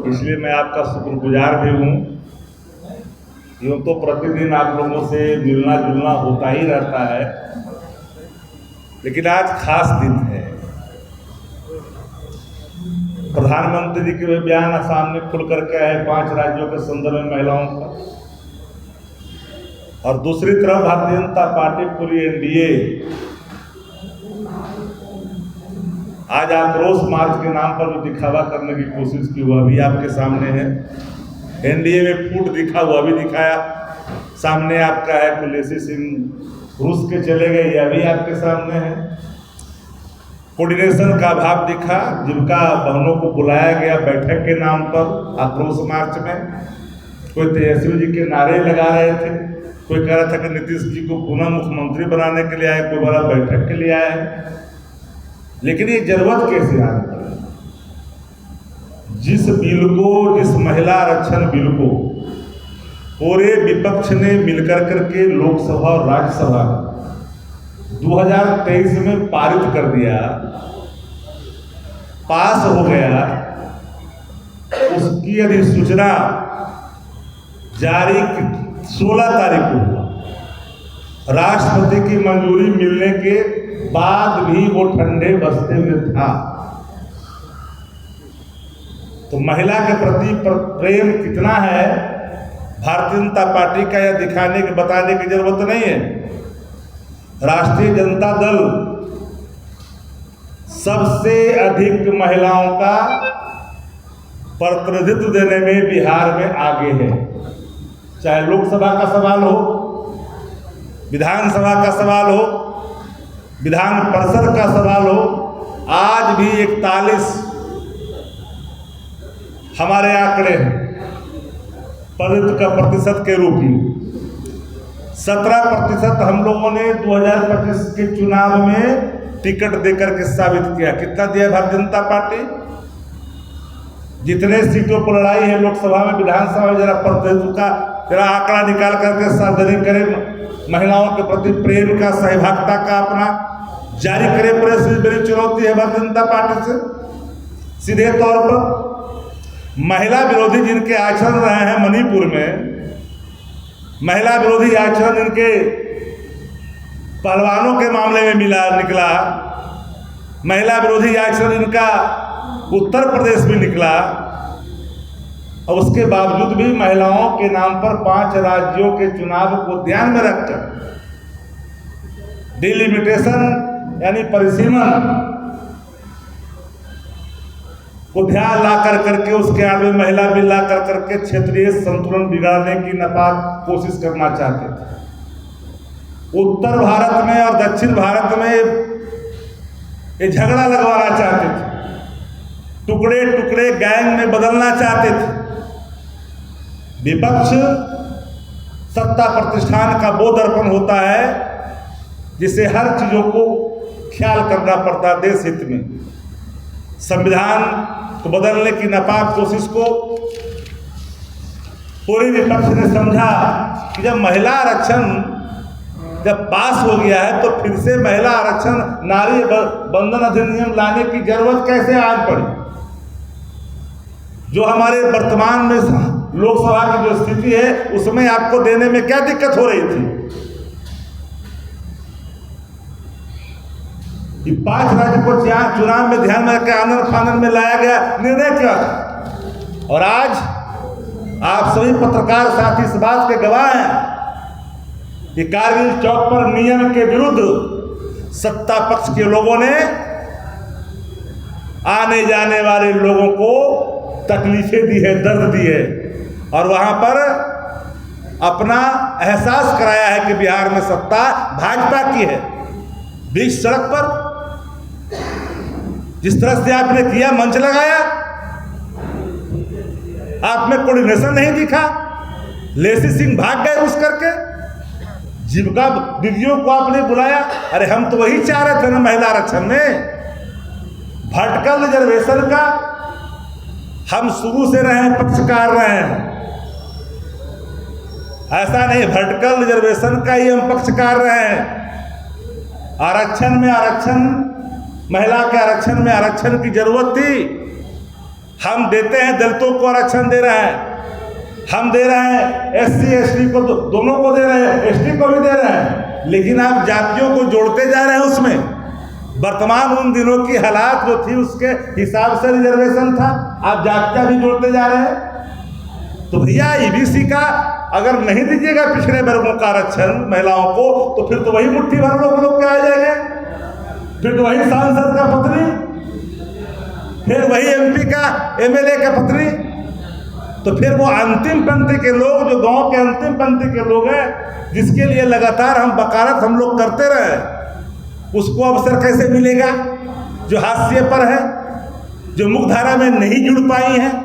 इसलिए मैं आपका शुक्रगुजार भी हूँ। यूँ तो प्रतिदिन आप लोगों से मिलना जुलना होता ही रहता है, लेकिन आज खास दिन है। प्रधानमंत्री जी के भी बयान सामने खुल करके आए 5 राज्यों के संदर्भ में महिलाओं का, और दूसरी तरफ भारतीय जनता पार्टी पूरी एनडीए आज आक्रोश मार्च के नाम पर जो दिखावा करने की कोशिश की वह भी आपके सामने है। एनडीए में फूट दिखा हुआ भी दिखाया सामने आपका है। कुलैसी सिंह रूस के चले गए, यह भी आपके सामने है। कोऑर्डिनेशन का अभाव दिखा, जिनका बहनों को बुलाया गया बैठक के नाम पर आक्रोश मार्च में। कोई तेजस्वी जी के नारे लगा रहे थे, कोई कह रहा था कि नीतीश जी को पुनः मुख्यमंत्री बनाने के लिए आए, कोई बड़ा बैठक के लिए आया है। लेकिन ये जरूरत कैसे आ रही? जिस बिल को, जिस महिला आरक्षण बिल को पूरे विपक्ष ने मिलकर करके लोकसभा और राज्यसभा 2023 में पारित कर दिया, पास हो गया, उसकी अधिसूचना जारी 16 तारीख को हुआ। राष्ट्रपति की मंजूरी मिलने के बाद भी वो ठंडे बसते हुए था। तो महिला के प्रति प्रेम कितना है भारतीय जनता पार्टी का, यह दिखाने के बताने की जरूरत नहीं है। राष्ट्रीय जनता दल सबसे अधिक महिलाओं का प्रतिनिधित्व देने में बिहार में आगे है। चाहे लोकसभा का सवाल हो, विधानसभा का सवाल हो, विधान परिषद का सवाल हो, आज भी 41 हमारे आंकड़े हैं प्रतिशत के रूप में। 17% हम लोगों ने 2025 के चुनाव में टिकट देकर के साबित किया। कितना दिया भारतीय जनता पार्टी? जितने सीटों पर लड़ाई है लोकसभा में, विधानसभा में, जरा प्रतिनिधित्व का जरा आंकड़ा निकाल करके सार्वजनिक करें। महिलाओं के प्रति प्रेम का, सहभागिता का अपना जारी करें। प्रेस बड़ी चुनौती है भारतीय जनता पार्टी से। सीधे तौर पर महिला विरोधी जिनके आचरण रहे हैं मणिपुर में, महिला विरोधी आचरण इनके पहलवानों के मामले में निकला, महिला विरोधी आचरण इनका उत्तर प्रदेश में निकला, और उसके बावजूद भी महिलाओं के नाम पर 5 राज्यों के चुनाव को ध्यान में रखकर डिलिमिटेशन यानी परिसीमन को ध्यान ला कर करके उसके आड़ में महिला बिल ला कर करके क्षेत्रीय संतुलन बिगाड़ने की नापाक कोशिश करना चाहते थे। उत्तर भारत में और दक्षिण भारत में ये झगड़ा लगवाना चाहते थे, टुकड़े टुकड़े गैंग में बदलना चाहते थे। विपक्ष सत्ता प्रतिष्ठान का वो दर्पण होता है जिसे हर चीजों को ख्याल करना पड़ता है देश हित में। संविधान को बदलने की नापाक कोशिश को पूरे विपक्ष ने समझा कि जब महिला आरक्षण जब पास हो गया है तो फिर से महिला आरक्षण, नारी बंधन अधिनियम लाने की जरूरत कैसे आज पड़ी। जो हमारे वर्तमान में लोकसभा की जो स्थिति है उसमें आपको देने में क्या दिक्कत हो रही थी कि 5 राज्य को चुनाव में ध्यान में रखकर आनंद फानंद में लाया गया निर्णय क्या था। और आज आप सभी पत्रकार साथी इस बात के गवाह हैं कि कारगिल चौक पर नियम के विरुद्ध सत्ता पक्ष के लोगों ने आने जाने वाले लोगों को तकलीफें दी है, दर्द दी है, और वहां पर अपना एहसास कराया है कि बिहार में सत्ता भाजपा की है। बीच सड़क पर जिस तरह से आपने किया, मंच लगाया, आप में कोऑर्डिनेशन नहीं दिखा। लेसी सिंह भाग गए उस करके, जीविका दीदियों को आपने बुलाया। अरे हम तो वही चाह रहे थे ना महिला आरक्षण में, वर्टिकल रिजर्वेशन का हम शुरू से रहे पक्षकार रहे हैं। ऐसा नहीं, वर्टिकल रिजर्वेशन का ही हम पक्षकार रहे हैं। आरक्षण में आरक्षण, महिला के आरक्षण में आरक्षण की जरूरत थी, हम देते हैं, दलितों को आरक्षण दे रहे हैं, हम दे रहे हैं SC ST को, दोनों को दे रहे हैं, ST को भी दे रहे हैं, लेकिन आप जातियों को जोड़ते जा रहे हैं। उसमें वर्तमान उन दिनों की हालात जो थी उसके हिसाब से रिजर्वेशन था, आप जातियां भी जोड़ते जा रहे हैं। तो भैया EBC का अगर नहीं दीजिएगा पिछड़े वर्गों का आरक्षण महिलाओं को, तो फिर तो वही मुट्ठी भर लोग क्या आ जाएंगे, फिर तो वही सांसद का पत्नी, फिर वही MP का MLA का पत्नी, तो फिर वो अंतिम पंक्ति के लोग, जो गांव के अंतिम पंक्ति के लोग हैं, जिसके लिए लगातार हम वकालत हम लोग करते रहे, उसको अवसर कैसे मिलेगा? जो हाशिए पर है, जो मुख्यधारा में नहीं जुड़ पाई हैं,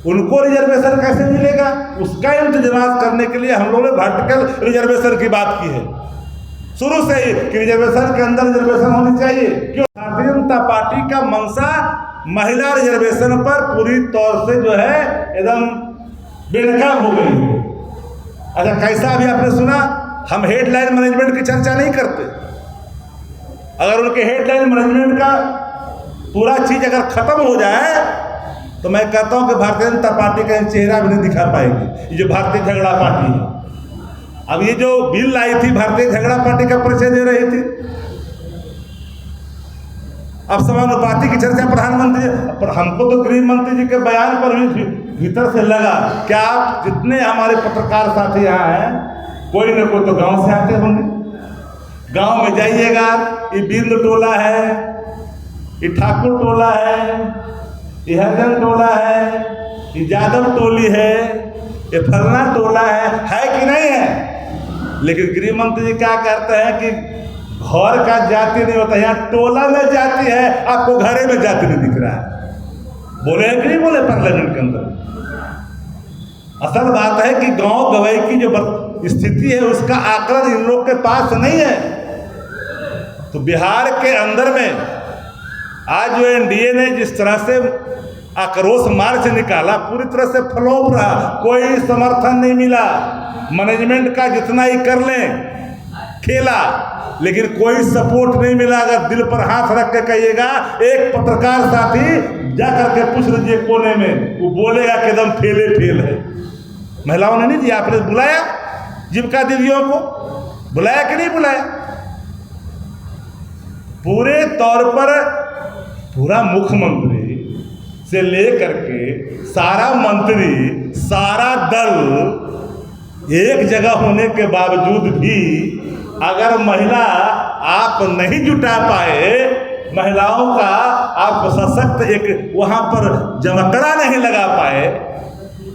उनको रिजर्वेशन कैसे मिलेगा? उसका इंतजाम करने के लिए हम लोगों ने वर्टिकल रिजर्वेशन की बात की है शुरू से ही, कि रिजर्वेशन के अंदर रिजर्वेशन होनी चाहिए। क्यों? भारतीय जनता पार्टी का मंशा महिला रिजर्वेशन पर पूरी तौर से जो है एकदम बेनकाब हो गई है। अच्छा, कैसा अभी आपने सुना, हम हेडलाइन मैनेजमेंट की चर्चा नहीं करते। अगर उनके हेडलाइन मैनेजमेंट का पूरा चीज अगर खत्म हो जाए, तो मैं कहता हूं कि भारतीय जनता पार्टी का चेहरा भी नहीं दिखा पाएगी। ये जो भारतीय झगड़ा पार्टी है, अब ये जो बिल आई थी भारतीय झगड़ा पार्टी का परिचय दे रही थी। अब समानुपाती की चर्चा प्रधानमंत्री, पर हमको तो गृह मंत्री जी के बयान पर भी भीतर से लगा कि आप जितने हमारे पत्रकार साथी यहाँ हैं, कोई न कोई तो गांव से आते होंगे। गांव में जाइएगा, ये बिंद टोला है, ये ठाकुर टोला है, ये हरिजन टोला है, ये यादव टोली है, ये फलना टोला है कि नहीं है? लेकिन गृह मंत्री जी क्या कहते हैं कि घर का जाति नहीं होता, यहाँ टोला में जाति है, आपको घरे में जाति नहीं दिख रहा है। बोले कि नहीं बोले पार्लियामेंट के अंदर? असल बात है कि गांव गवई की जो स्थिति है उसका आकलन इन लोग के पास नहीं है। तो बिहार के अंदर में आज जो NDA ने जिस तरह से आक्रोश मार्च निकाला, पूरी तरह से फ्लॉप रहा, कोई समर्थन नहीं मिला। मैनेजमेंट का जितना ही कर लें खेला, लेकिन कोई सपोर्ट नहीं मिला। अगर दिल पर हाथ रख के कहिएगा, एक पत्रकार साथी जा करके पूछ लीजिए कोने में, वो बोलेगा कि एकदम फेले फेल है। महिलाओं ने नहीं दिया, आपने बुलाया जीविका दीदियों को, बुलाया कि नहीं बुलाया? पूरे तौर पर पूरा मुख्यमंत्री से लेकर के सारा मंत्री, सारा दल एक जगह होने के बावजूद भी अगर महिला आप नहीं जुटा पाए, महिलाओं का आप सशक्त एक वहां पर जमकड़ा नहीं लगा पाए,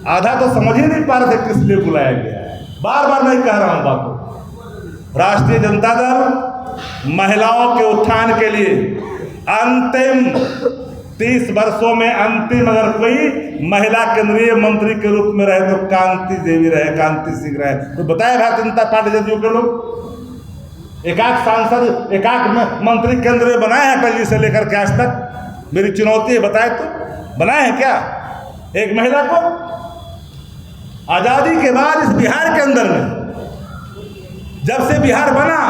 आधा तो समझ ही नहीं पा रहे थे किस लिए बुलाया गया है। बार बार मैं कह रहा हूं बात को, राष्ट्रीय जनता दल महिलाओं के उत्थान के लिए अंतिम 30 वर्षों में अंतिम अगर कोई महिला केंद्रीय मंत्री के रूप में रहे तो कांति देवी रहे, कांति सिंह रहे। तो बताए भारतीय जनता पार्टी जदयू के लोग एकाक सांसद, एकाक मंत्री केंद्र में बनाए हैं अटल जी से लेकर के आज तक? मेरी चुनौती है, बताए तो बनाए हैं क्या एक महिला को? आजादी के बाद इस बिहार के अंदर में जब से बिहार बना,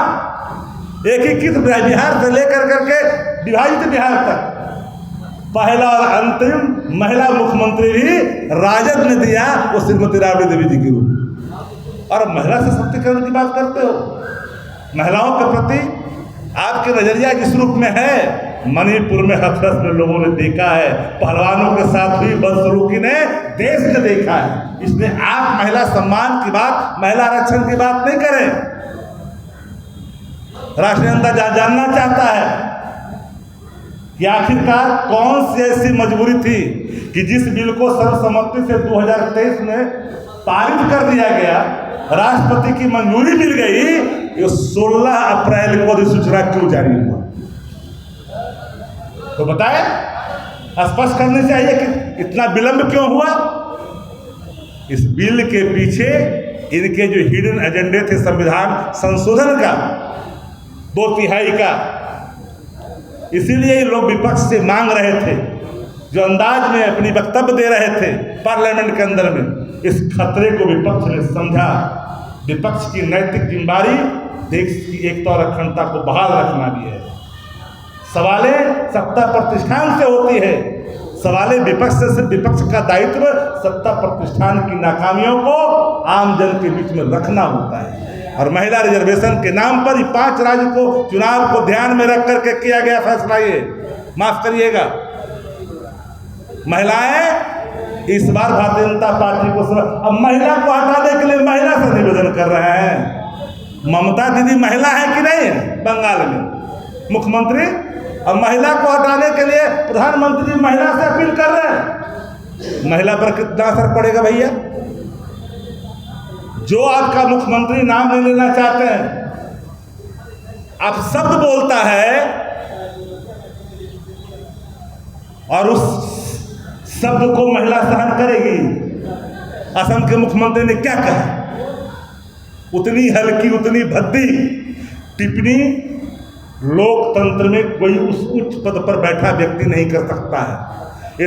एकीकृत बिहार से लेकर करके विभाजित बिहार तक पहला और अंतिम महिला मुख्यमंत्री भी राजद ने दिया, वो श्रीमती राबड़ी देवी जी के रूप। और महिला सशक्तिकरण की बात करते हो, महिलाओं के प्रति आपके नजरिया जिस रूप में है, मणिपुर में हथरस में लोगों ने देखा है, पहलवानों के साथ हुई बदसलूकी ने देश ने देखा है। इसलिए आप महिला सम्मान की बात, महिला आरक्षण की बात नहीं करें। राष्ट्रीय जनता जानना चाहता है कि आखिरकार कौन सी ऐसी मजबूरी थी कि जिस बिल को सर्वसम्मति से 2023 में पारित कर दिया गया, राष्ट्रपति की मंजूरी मिल गई, ये 16 अप्रैल को अधिसूचना क्यों जारी हुआ? तो बताएं, स्पष्ट करने चाहिए कि इतना विलंब क्यों हुआ। इस बिल के पीछे इनके जो हिडन एजेंडे थे संविधान संशोधन का, 2/3 का, इसीलिए लोग विपक्ष से मांग रहे थे, जो अंदाज में अपनी वक्तव्य दे रहे थे पार्लियामेंट के अंदर में, इस खतरे को विपक्ष ने समझा। विपक्ष की नैतिक जिम्मेदारी देश की एकता और अखंडता को बहाल रखना भी है। सवालें सत्ता प्रतिष्ठान से होती है, सवाल विपक्ष से विपक्ष का दायित्व सत्ता प्रतिष्ठान की नाकामियों को आम जन के बीच में रखना होता है। और महिला रिजर्वेशन के नाम पर 5 राज्य को चुनाव को ध्यान में रख करके किया गया फैसला। ये माफ करिएगा, महिलाएं इस बार भारतीय जनता पार्टी को अब महिला को हटाने के लिए महिला से निवेदन कर रहे हैं। ममता दीदी महिला है कि नहीं है बंगाल में मुख्यमंत्री, और महिला को हटाने के लिए प्रधानमंत्री महिला से अपील कर रहे हैं। महिला पर कितना असर पड़ेगा भैया? जो आपका मुख्यमंत्री नाम नहीं लेना चाहते हैं, आप शब्द बोलता है और उस शब्द को महिला सहन करेगी। असम के मुख्यमंत्री ने क्या कहा? उतनी हल्की उतनी भद्दी टिप्पणी लोकतंत्र में कोई उस उच्च पद पर बैठा व्यक्ति नहीं कर सकता है।